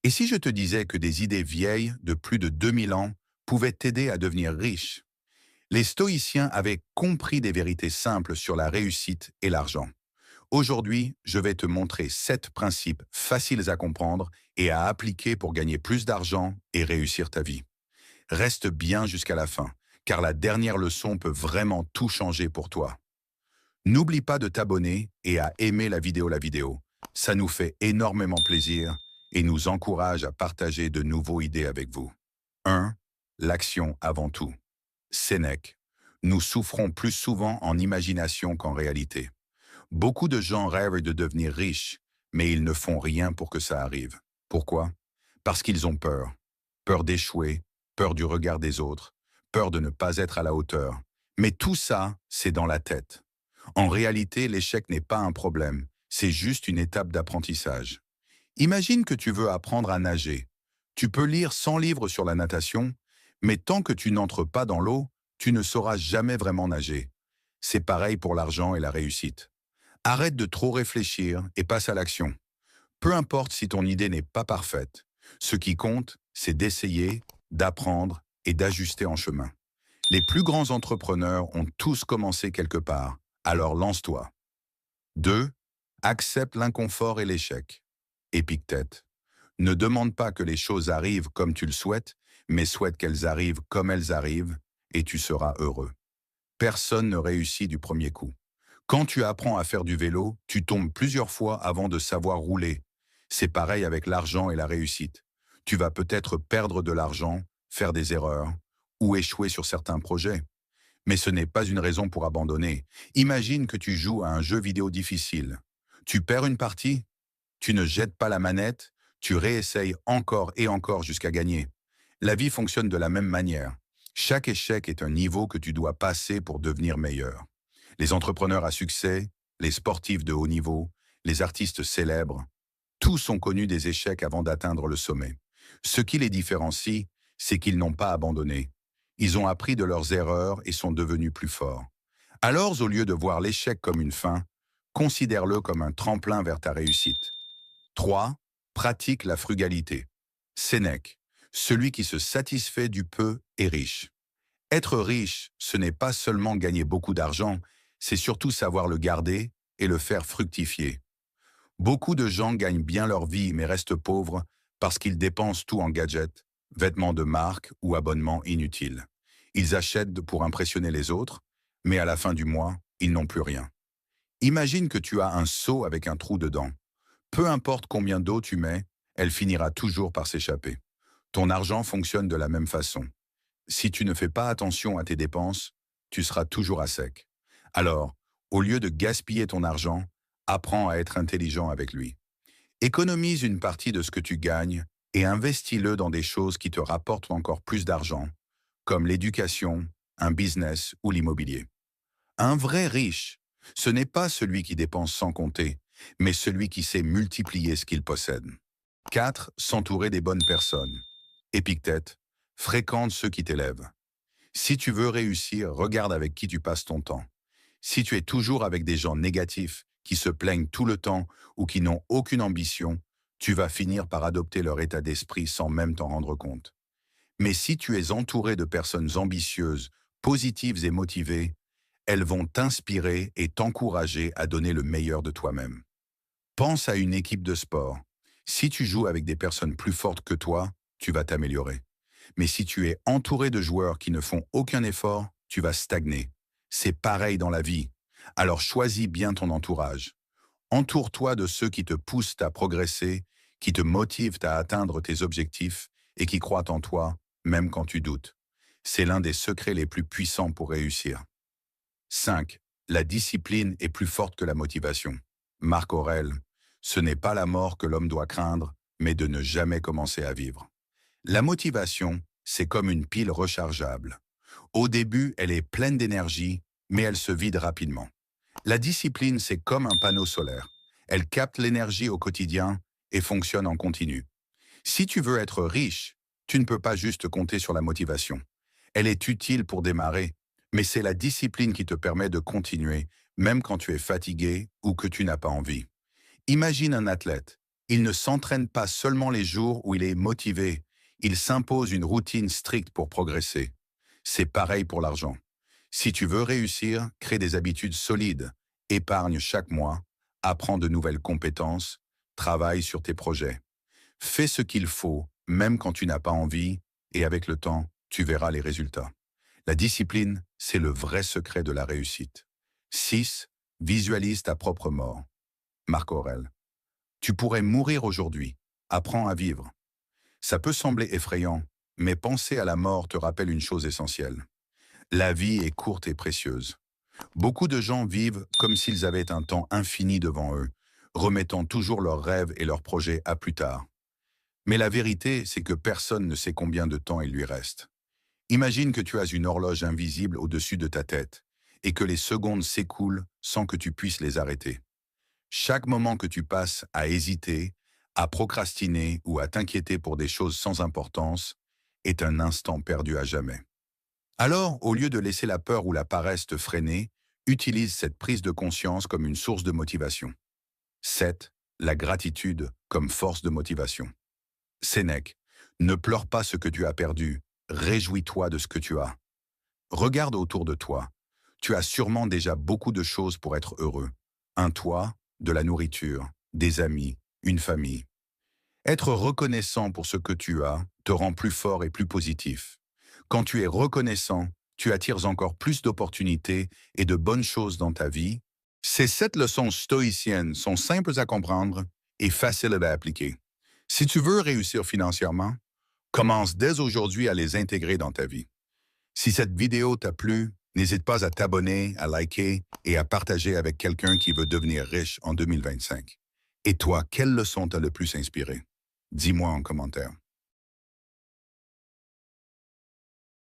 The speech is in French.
Et si je te disais que des idées vieilles de plus de 2000 ans pouvaient t'aider à devenir riche? Les stoïciens avaient compris des vérités simples sur la réussite et l'argent. Aujourd'hui, je vais te montrer 7 principes faciles à comprendre et à appliquer pour gagner plus d'argent et réussir ta vie. Reste bien jusqu'à la fin, car la dernière leçon peut vraiment tout changer pour toi. N'oublie pas de t'abonner et à aimer la vidéo. Ça nous fait énormément plaisir et nous encourage à partager de nouveaux idées avec vous. 1. L'action avant tout. Sénèque. Nous souffrons plus souvent en imagination qu'en réalité. Beaucoup de gens rêvent de devenir riches, mais ils ne font rien pour que ça arrive. Pourquoi? Parce qu'ils ont peur. Peur d'échouer, peur du regard des autres, peur de ne pas être à la hauteur. Mais tout ça, c'est dans la tête. En réalité, l'échec n'est pas un problème, c'est juste une étape d'apprentissage. Imagine que tu veux apprendre à nager. Tu peux lire 100 livres sur la natation, mais tant que tu n'entres pas dans l'eau, tu ne sauras jamais vraiment nager. C'est pareil pour l'argent et la réussite. Arrête de trop réfléchir et passe à l'action. Peu importe si ton idée n'est pas parfaite. Ce qui compte, c'est d'essayer, d'apprendre et d'ajuster en chemin. Les plus grands entrepreneurs ont tous commencé quelque part, alors lance-toi. 2. Accepte l'inconfort et l'échec. Épictète. Ne demande pas que les choses arrivent comme tu le souhaites, mais souhaite qu'elles arrivent comme elles arrivent, et tu seras heureux. Personne ne réussit du premier coup. Quand tu apprends à faire du vélo, tu tombes plusieurs fois avant de savoir rouler. C'est pareil avec l'argent et la réussite. Tu vas peut-être perdre de l'argent, faire des erreurs, ou échouer sur certains projets. Mais ce n'est pas une raison pour abandonner. Imagine que tu joues à un jeu vidéo difficile. Tu perds une partie, tu ne jettes pas la manette, tu réessayes encore et encore jusqu'à gagner. La vie fonctionne de la même manière. Chaque échec est un niveau que tu dois passer pour devenir meilleur. Les entrepreneurs à succès, les sportifs de haut niveau, les artistes célèbres, tous ont connu des échecs avant d'atteindre le sommet. Ce qui les différencie, c'est qu'ils n'ont pas abandonné. Ils ont appris de leurs erreurs et sont devenus plus forts. Alors, au lieu de voir l'échec comme une fin, considère-le comme un tremplin vers ta réussite. 3. Pratique la frugalité. Sénèque. Celui qui se satisfait du peu est riche. Être riche, ce n'est pas seulement gagner beaucoup d'argent, c'est surtout savoir le garder et le faire fructifier. Beaucoup de gens gagnent bien leur vie mais restent pauvres parce qu'ils dépensent tout en gadgets, vêtements de marque ou abonnements inutiles. Ils achètent pour impressionner les autres, mais à la fin du mois, ils n'ont plus rien. Imagine que tu as un seau avec un trou dedans. Peu importe combien d'eau tu mets, elle finira toujours par s'échapper. Ton argent fonctionne de la même façon. Si tu ne fais pas attention à tes dépenses, tu seras toujours à sec. Alors, au lieu de gaspiller ton argent, apprends à être intelligent avec lui. Économise une partie de ce que tu gagnes et investis-le dans des choses qui te rapportent encore plus d'argent, comme l'éducation, un business ou l'immobilier. Un vrai riche, ce n'est pas celui qui dépense sans compter, mais celui qui sait multiplier ce qu'il possède. 4. S'entourer des bonnes personnes. Épictète, fréquente ceux qui t'élèvent. Si tu veux réussir, regarde avec qui tu passes ton temps. Si tu es toujours avec des gens négatifs, qui se plaignent tout le temps ou qui n'ont aucune ambition, tu vas finir par adopter leur état d'esprit sans même t'en rendre compte. Mais si tu es entouré de personnes ambitieuses, positives et motivées, elles vont t'inspirer et t'encourager à donner le meilleur de toi-même. Pense à une équipe de sport. Si tu joues avec des personnes plus fortes que toi, tu vas t'améliorer. Mais si tu es entouré de joueurs qui ne font aucun effort, tu vas stagner. C'est pareil dans la vie. Alors choisis bien ton entourage. Entoure-toi de ceux qui te poussent à progresser, qui te motivent à atteindre tes objectifs et qui croient en toi, même quand tu doutes. C'est l'un des secrets les plus puissants pour réussir. 5. La discipline est plus forte que la motivation. Marc Aurèle, ce n'est pas la mort que l'homme doit craindre, mais de ne jamais commencer à vivre. La motivation, c'est comme une pile rechargeable. Au début, elle est pleine d'énergie, mais elle se vide rapidement. La discipline, c'est comme un panneau solaire. Elle capte l'énergie au quotidien et fonctionne en continu. Si tu veux être riche, tu ne peux pas juste compter sur la motivation. Elle est utile pour démarrer, mais c'est la discipline qui te permet de continuer, même quand tu es fatigué ou que tu n'as pas envie. Imagine un athlète. Il ne s'entraîne pas seulement les jours où il est motivé, il s'impose une routine stricte pour progresser. C'est pareil pour l'argent. Si tu veux réussir, crée des habitudes solides, épargne chaque mois, apprends de nouvelles compétences, travaille sur tes projets. Fais ce qu'il faut, même quand tu n'as pas envie, et avec le temps, tu verras les résultats. La discipline, c'est le vrai secret de la réussite. 6. Visualise ta propre mort. Marc Aurèle. Tu pourrais mourir aujourd'hui. Apprends à vivre. Ça peut sembler effrayant, mais penser à la mort te rappelle une chose essentielle. La vie est courte et précieuse. Beaucoup de gens vivent comme s'ils avaient un temps infini devant eux, remettant toujours leurs rêves et leurs projets à plus tard. Mais la vérité, c'est que personne ne sait combien de temps il lui reste. Imagine que tu as une horloge invisible au-dessus de ta tête et que les secondes s'écoulent sans que tu puisses les arrêter. Chaque moment que tu passes à hésiter, à procrastiner ou à t'inquiéter pour des choses sans importance est un instant perdu à jamais. Alors, au lieu de laisser la peur ou la paresse te freiner, utilise cette prise de conscience comme une source de motivation. 7. La gratitude comme force de motivation. Sénèque, ne pleure pas ce que tu as perdu, réjouis-toi de ce que tu as. Regarde autour de toi. Tu as sûrement déjà beaucoup de choses pour être heureux. Un toit, de la nourriture, des amis, une famille. Être reconnaissant pour ce que tu as te rend plus fort et plus positif. Quand tu es reconnaissant, tu attires encore plus d'opportunités et de bonnes choses dans ta vie. Ces 7 leçons stoïciennes sont simples à comprendre et faciles à appliquer. Si tu veux réussir financièrement, commence dès aujourd'hui à les intégrer dans ta vie. Si cette vidéo t'a plu, n'hésite pas à t'abonner, à liker et à partager avec quelqu'un qui veut devenir riche en 2025. Et toi, quelle leçon t'a le plus inspiré? Dis-moi en commentaire.